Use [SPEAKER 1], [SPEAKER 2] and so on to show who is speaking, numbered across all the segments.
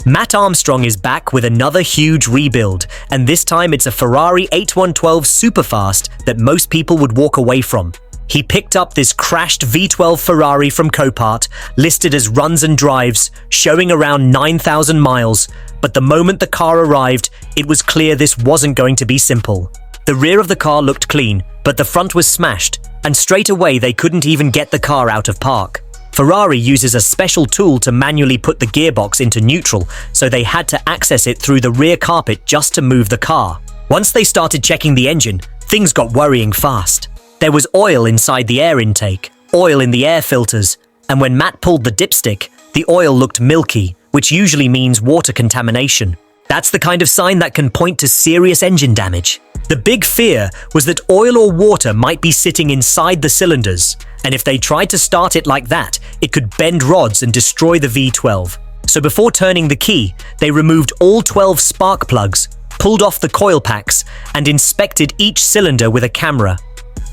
[SPEAKER 1] Matt Armstrong is back with another huge rebuild, and this time it's a Ferrari 8112 Superfast that most people would walk away from. He picked up this crashed V12 Ferrari from Copart, listed as runs and drives, showing around 9,000 miles, but the moment the car arrived, it was clear this wasn't going to be simple. The rear of the car looked clean, but the front was smashed, and straight away they couldn't even get the car out of park. Ferrari uses a special tool to manually put the gearbox into neutral, so they had to access it through the rear carpet just to move the car. Once they started checking the engine, things got worrying fast. There was oil inside the air intake, oil in the air filters, and when Matt pulled the dipstick, the oil looked milky, which usually means water contamination. That's the kind of sign that can point to serious engine damage. The big fear was that oil or water might be sitting inside the cylinders, and if they tried to start it like that, it could bend rods and destroy the V12. So before turning the key, they removed all 12 spark plugs, pulled off the coil packs, and inspected each cylinder with a camera.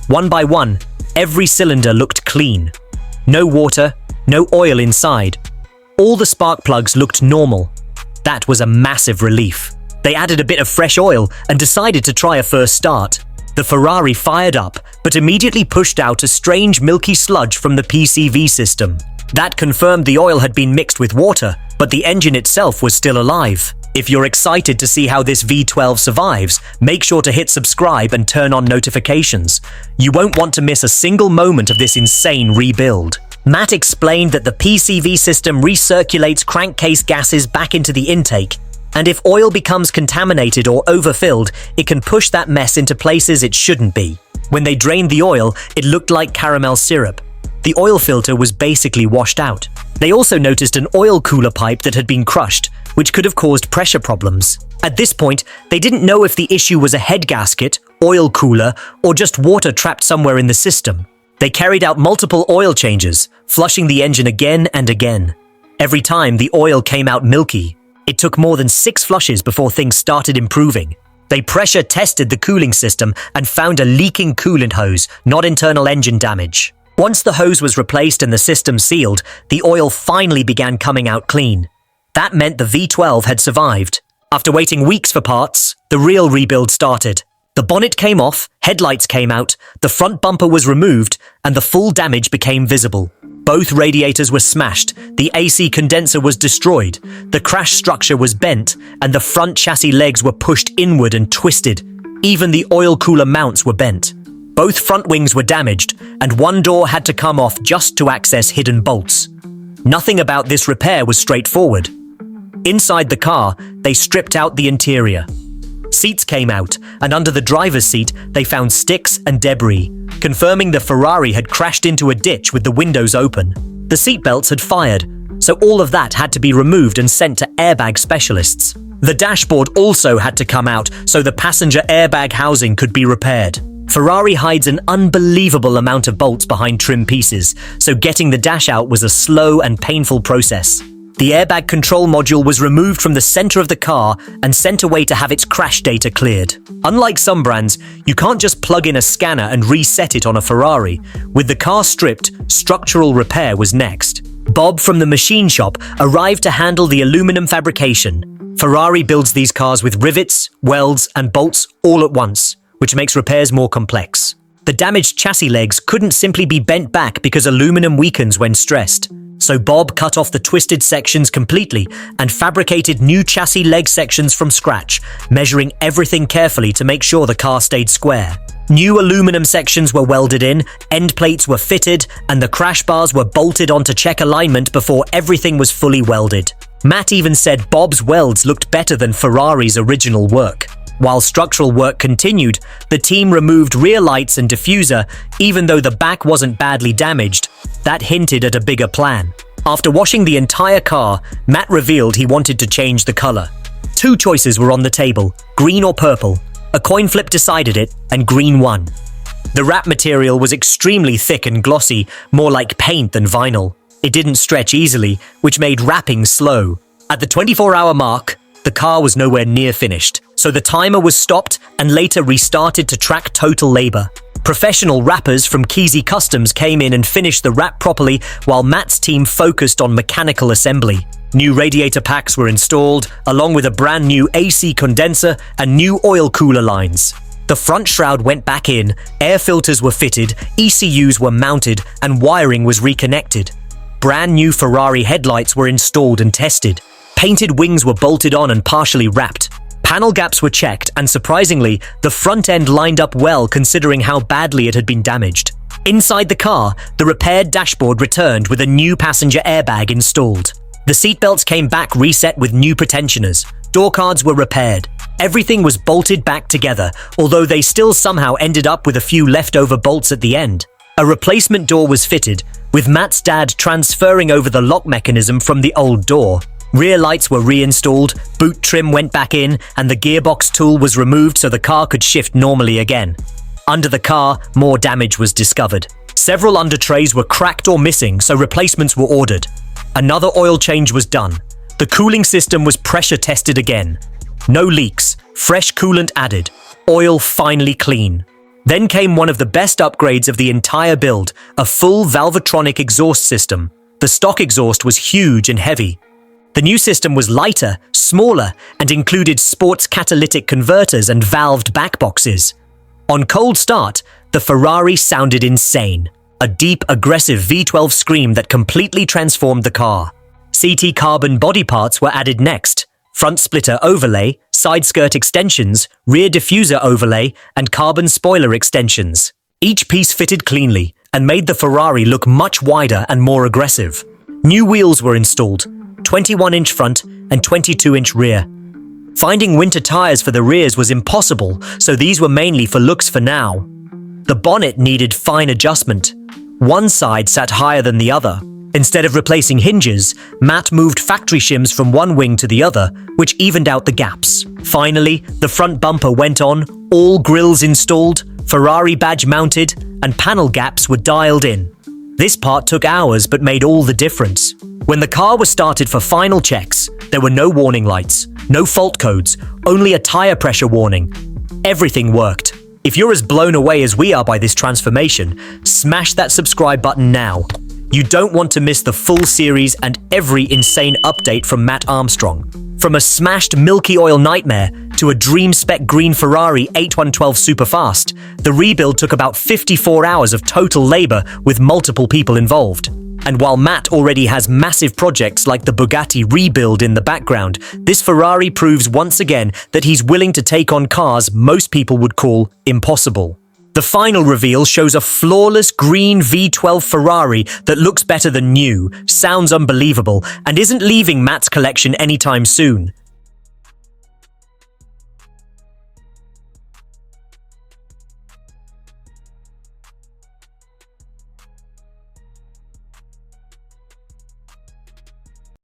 [SPEAKER 1] One by one, every cylinder looked clean. No water, no oil inside. All the spark plugs looked normal. That was a massive relief. They added a bit of fresh oil and decided to try a first start. The Ferrari fired up, but immediately pushed out a strange milky sludge from the PCV system. That confirmed the oil had been mixed with water, but the engine itself was still alive. If you're excited to see how this V12 survives, make sure to hit subscribe and turn on notifications. You won't want to miss a single moment of this insane rebuild. Matt explained that the PCV system recirculates crankcase gases back into the intake, and if oil becomes contaminated or overfilled, it can push that mess into places it shouldn't be. When they drained the oil, it looked like caramel syrup. The oil filter was basically washed out. They also noticed an oil cooler pipe that had been crushed, which could have caused pressure problems. At this point, they didn't know if the issue was a head gasket, oil cooler, or just water trapped somewhere in the system. They carried out multiple oil changes, flushing the engine again and again. Every time, the oil came out milky. It took more than 6 flushes before things started improving. They pressure tested the cooling system and found a leaking coolant hose, not internal engine damage. Once the hose was replaced and the system sealed, the oil finally began coming out clean. That meant the V12 had survived. After waiting weeks for parts, the real rebuild started. The bonnet came off, headlights came out, the front bumper was removed, and the full damage became visible. Both radiators were smashed, the AC condenser was destroyed, the crash structure was bent, and the front chassis legs were pushed inward and twisted. Even the oil cooler mounts were bent. Both front wings were damaged, and one door had to come off just to access hidden bolts. Nothing about this repair was straightforward. Inside the car, they stripped out the interior. Seats came out, and under the driver's seat, they found sticks and debris, confirming the Ferrari had crashed into a ditch with the windows open. The seatbelts had fired, so all of that had to be removed and sent to airbag specialists. The dashboard also had to come out so the passenger airbag housing could be repaired. Ferrari hides an unbelievable amount of bolts behind trim pieces, so getting the dash out was a slow and painful process. The airbag control module was removed from the center of the car and sent away to have its crash data cleared. Unlike some brands, you can't just plug in a scanner and reset it on a Ferrari. With the car stripped, structural repair was next. Bob from the machine shop arrived to handle the aluminum fabrication. Ferrari builds these cars with rivets, welds, and bolts all at once, which makes repairs more complex. The damaged chassis legs couldn't simply be bent back because aluminum weakens when stressed. So Bob cut off the twisted sections completely and fabricated new chassis leg sections from scratch, measuring everything carefully to make sure the car stayed square. New aluminum sections were welded in, end plates were fitted, and the crash bars were bolted onto check alignment before everything was fully welded. Matt even said Bob's welds looked better than Ferrari's original work. While structural work continued, the team removed rear lights and diffuser, even though the back wasn't badly damaged. That hinted at a bigger plan. After washing the entire car, Matt revealed he wanted to change the color. 2 choices were on the table, green or purple. A coin flip decided it, and green won. The wrap material was extremely thick and glossy, more like paint than vinyl. It didn't stretch easily, which made wrapping slow. At the 24-hour mark, the car was nowhere near finished, so the timer was stopped and later restarted to track total labor. Professional wrappers from Keezy Customs came in and finished the wrap properly while Matt's team focused on mechanical assembly. New radiator packs were installed, along with a brand new AC condenser and new oil cooler lines. The front shroud went back in, air filters were fitted, ECUs were mounted, and wiring was reconnected. Brand new Ferrari headlights were installed and tested. Painted wings were bolted on and partially wrapped. Panel gaps were checked, and surprisingly, the front end lined up well considering how badly it had been damaged. Inside the car, the repaired dashboard returned with a new passenger airbag installed. The seatbelts came back reset with new pretensioners. Door cards were repaired. Everything was bolted back together, although they still somehow ended up with a few leftover bolts at the end. A replacement door was fitted, with Matt's dad transferring over the lock mechanism from the old door. Rear lights were reinstalled, boot trim went back in, and the gearbox tool was removed so the car could shift normally again. Under the car, more damage was discovered. Several under trays were cracked or missing, so replacements were ordered. Another oil change was done. The cooling system was pressure tested again. No leaks, fresh coolant added, oil finally clean. Then came one of the best upgrades of the entire build, a full Valvetronic exhaust system. The stock exhaust was huge and heavy. The new system was lighter, smaller, and included sports catalytic converters and valved backboxes. On cold start, the Ferrari sounded insane. A deep, aggressive V12 scream that completely transformed the car. CT carbon body parts were added next. Front splitter overlay, side skirt extensions, rear diffuser overlay, and carbon spoiler extensions. Each piece fitted cleanly and made the Ferrari look much wider and more aggressive. New wheels were installed, 21-inch front and 22-inch rear. Finding winter tires for the rears was impossible, so these were mainly for looks for now. The bonnet needed fine adjustment. One side sat higher than the other. Instead of replacing hinges, Matt moved factory shims from one wing to the other, which evened out the gaps. Finally, the front bumper went on, all grills installed, Ferrari badge mounted, and panel gaps were dialed in. This part took hours but made all the difference. When the car was started for final checks, there were no warning lights, no fault codes, only a tire pressure warning. Everything worked. If you're as blown away as we are by this transformation, smash that subscribe button now. You don't want to miss the full series and every insane update from Matt Armstrong. From a smashed milky oil nightmare to a dream spec green Ferrari 8112 Superfast, the rebuild took about 54 hours of total labor with multiple people involved. And while Matt already has massive projects like the Bugatti rebuild in the background, this Ferrari proves once again that he's willing to take on cars most people would call impossible. The final reveal shows a flawless green V12 Ferrari that looks better than new, sounds unbelievable, and isn't leaving Matt's collection anytime soon.